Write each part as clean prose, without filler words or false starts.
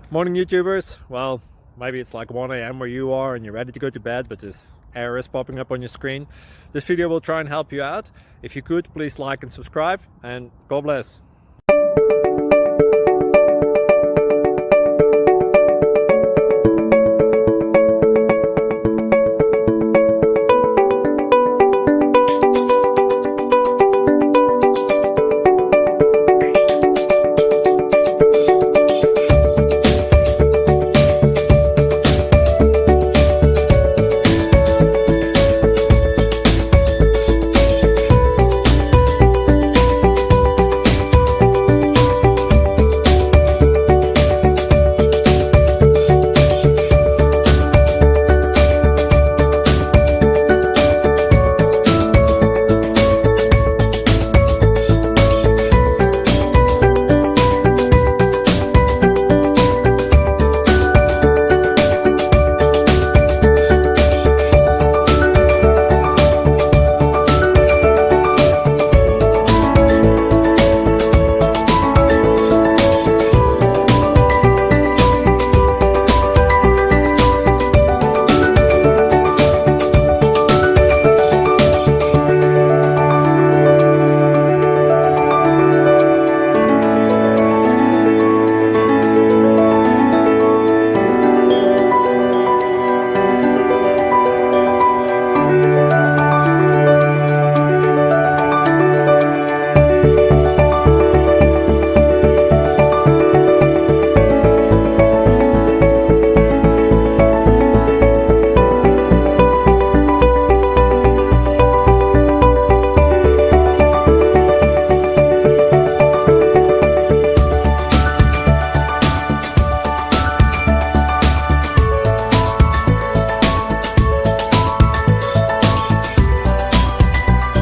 Morning YouTubers. Well, maybe it's like 1 a.m. where you are and you're ready to go to bed, but this error is popping up on your screen. This video will try and help you out. If you could, please like and subscribe, and God bless.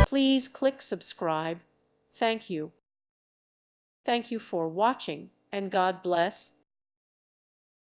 Please click subscribe. Thank you. Thank you for watching, and God bless.